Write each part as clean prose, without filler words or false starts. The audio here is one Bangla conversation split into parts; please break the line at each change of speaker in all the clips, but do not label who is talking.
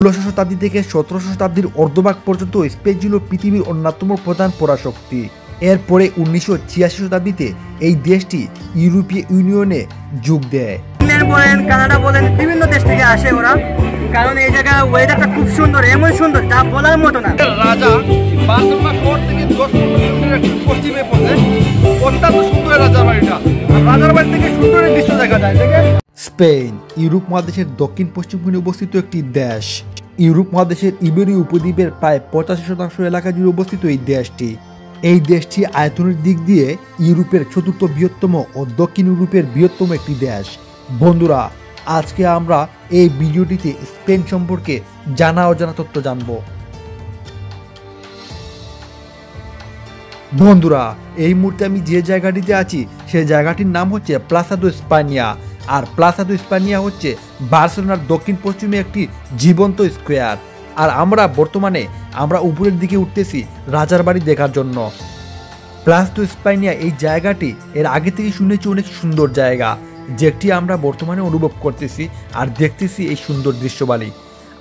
16 শতাব্দী থেকে 17 শতাব্দীর অর্ধভাগ পর্যন্ত স্পেন ছিল পৃথিবীর অন্যতম প্রধান পরাশক্তি। এরপরে 1986 শতাব্দীতে এই দেশটি ইউরোপীয় ইউনিয়নে যোগ দেয়।
ইংল্যান্ড বলেন, কানাডা বলেন, বিভিন্ন দেশ থেকে আসে ওরা, কারণ এই জায়গায় ওয়েদারটা খুব সুন্দর, এমন সুন্দর যা বলার মতো না।
রাজা বার্সেলোনা শহর থেকে 10 কিলোমিটার পশ্চিমে পড়ে, অত্যন্ত সুন্দর রাজার বাড়িটা। রাজার বাড়ি থেকে সুন্দরের দৃশ্য দেখা যায়।
স্পেন ইউরোপ মহাদেশের দক্ষিণ পশ্চিম কোণে অবস্থিত একটি দেশ। ইউরোপ মহাদেশের ইবেরীয় উপদ্বীপের প্রায় 85% এলাকা জুড়ে অবস্থিত এই দেশটি। এই দেশটি আয়তনের দিক দিয়ে ইউরোপের চতুর্থ বৃহত্তম ও দক্ষিণ ইউরোপের বৃহত্তম একটি দেশ। বন্ধুরা, আজকে আমরা এই ভিডিওটিতে স্পেন সম্পর্কে জানা অজানা তথ্য জানব। বন্ধুরা, এই মুহূর্তে আমি যে জায়গাটিতে আছি সেই জায়গাটির নাম হচ্ছে প্লাসা দো স্পানিয়া। আর প্লাসা দো স্পানিয়া হচ্ছে বার্সেলোনার দক্ষিণ পশ্চিমে একটি জীবন্ত স্কোয়ার। আর বর্তমানে আমরা উপরের দিকে উঠতেছি রাজার বাড়ি দেখার জন্য। প্লাসা দো স্পানিয়া এই জায়গাটি এর আগে থেকে শুনেছি অনেক সুন্দর জায়গা, যেটি আমরা বর্তমানে অনুভব করতেছি আর দেখতেছি এই সুন্দর দৃশ্যবালি।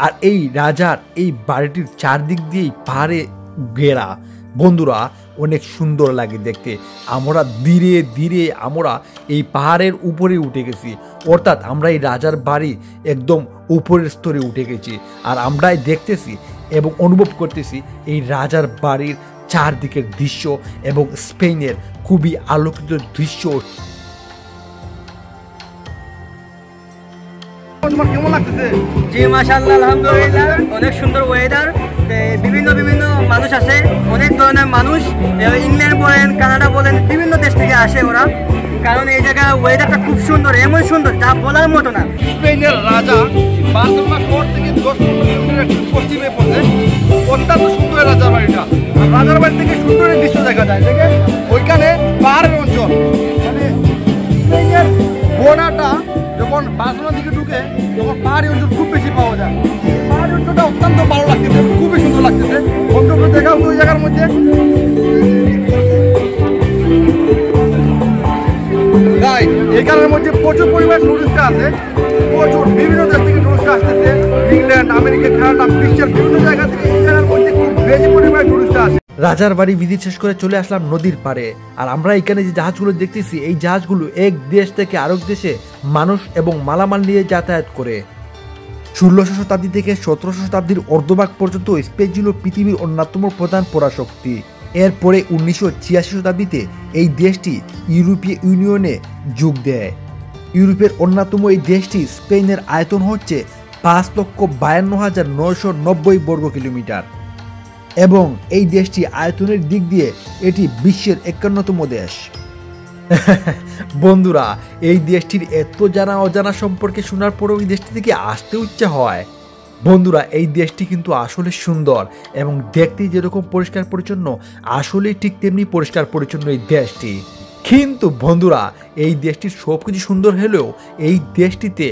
আর এই রাজার এই বাড়িটির চারদিক দিয়েই পাহাড়ে ঘেরা। বন্ধুরা, অনেক সুন্দর লাগে দেখতে। আমরা ধীরে ধীরে আমরা এই পাহাড়ের উপরে উঠে গেছি, অর্থাৎ আমরা এই রাজার বাড়ি একদম উপরের স্তরে উঠে গেছি। আর আমরাই দেখতেছি এবং অনুভব করতেছি এই রাজার বাড়ির চারদিকের দৃশ্য এবং স্পেনের খুবই আলোকিত দৃশ্য।
তোমার কেমন লাগতেছে?
জি মাশাআল্লাহ, আলহামদুলিল্লাহ, অনেক সুন্দর ওয়েদার। বিভিন্ন মানুষ আসে, অনেক ধরনের মানুষ, ইংল্যান্ড বলেন, কানাডা বলেন, বিভিন্ন দেশ থেকে আসে ওরা, কারণ এই জায়গায় ওয়েদারটা খুব সুন্দর, এমন সুন্দর যা বলার মতো না।
স্পেনের রাজা বার্সেলোনা শহর থেকে 10 কিলোমিটার পশ্চিমে পড়ে, অত্যন্ত সুন্দর রাজার বাড়িটা। রাজার বাড়ি থেকে সুন্দরের দৃশ্য দেখা যায়। ওইখানে পাহাড়ের অঞ্চল, মানে স্পেনের বর্ডারটা যখন বার্সেলোনা দিকে ঢুকে তখন পাহাড়ি অঞ্চল খুব বেশি পাওয়া যায়। পাহাড়ি অঞ্চলটা অত্যন্ত ভালো লাগতেছে, খুবই সুন্দর লাগতেছে। অঞ্চলটা দেখাও ওই জায়গার মধ্যে। এখানের মধ্যে প্রচুর পরিমাণ টুরিস্ট আছে, প্রচুর বিভিন্ন দেশ থেকে টুরিস্ট আসতেছে। ইংল্যান্ড, আমেরিকা, কানাডা, বিশ্বের বিভিন্ন জায়গা থেকে এখানের মধ্যে খুব বেশি পরিমাণ টুরিস্ট আসে।
রাজার বাড়ি ভিজিট শেষ করে চলে আসলাম নদীর পাড়ে। আর আমরা এখানে যে জাহাজগুলো দেখতেছি, এই জাহাজগুলো এক দেশ থেকে আরেক দেশে মানুষ এবং মালামাল নিয়ে যাতায়াত করে। 16 শতাব্দী থেকে 17 শতাব্দীর অর্ধভাগ পর্যন্ত স্পেন ছিল পৃথিবীর অন্যতম প্রধান পরাশক্তি। এরপরে 1986 শতাব্দীতে এই দেশটি ইউরোপীয় ইউনিয়নে যোগ দেয়। ইউরোপের অন্যতম এই দেশটি স্পেনের আয়তন হচ্ছে 5,52,990 বর্গ কিলোমিটার এবং এই দেশটি আয়তনের দিক দিয়ে এটি বিশ্বের 51তম দেশ। বন্ধুরা, এই দেশটির এত জানা অজানা সম্পর্কে শোনার পরেও এই দেশটি থেকে আসতে ইচ্ছা হয়। বন্ধুরা, এই দেশটি কিন্তু আসলে সুন্দর এবং দেখতে যেরকম পরিষ্কার পরিচ্ছন্ন, আসলে ঠিক তেমনি পরিষ্কার পরিচ্ছন্ন এই দেশটি। কিন্তু বন্ধুরা, এই দেশটির সব কিছু সুন্দর হলেও এই দেশটিতে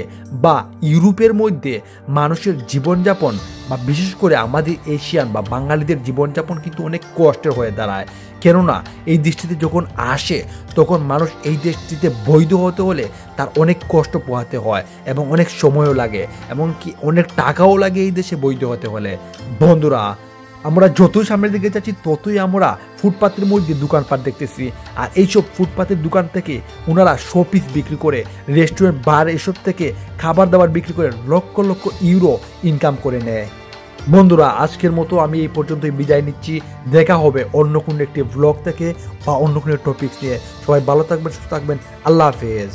বা ইউরোপের মধ্যে মানুষের জীবনযাপন বা বিশেষ করে আমাদের এশিয়ান বা বাঙালিদের জীবনযাপন কিন্তু অনেক কষ্টের হয়ে দাঁড়ায়। কেননা এই দেশটিতে যখন আসে তখন মানুষ এই দেশটিতে বৈধ হতে হলে তার অনেক কষ্ট পোহাতে হয় এবং অনেক সময়ও লাগে, এমনকি অনেক টাকাও লাগে এই দেশে বৈধ হতে হলে। বন্ধুরা, আমরা যতই সামনের দিকে যাচ্ছি ততই আমরা ফুটপাতের মধ্যে দোকানপাট দেখতেছি। আর এইসব ফুটপাতের দোকান থেকে ওনারা শোপিস বিক্রি করে, রেস্টুরেন্ট, বার এসব থেকে খাবার দাবার বিক্রি করে লক্ষ লক্ষ ইউরো ইনকাম করে নেয়। বন্ধুরা, আজকের মতো আমি এই পর্যন্তই বিদায় নিচ্ছি। দেখা হবে অন্য কোনো একটি ব্লগ থেকে বা অন্য কোনো টপিক নিয়ে। সবাই ভালো থাকবেন, সুস্থ থাকবেন। আল্লাহ হাফেজ।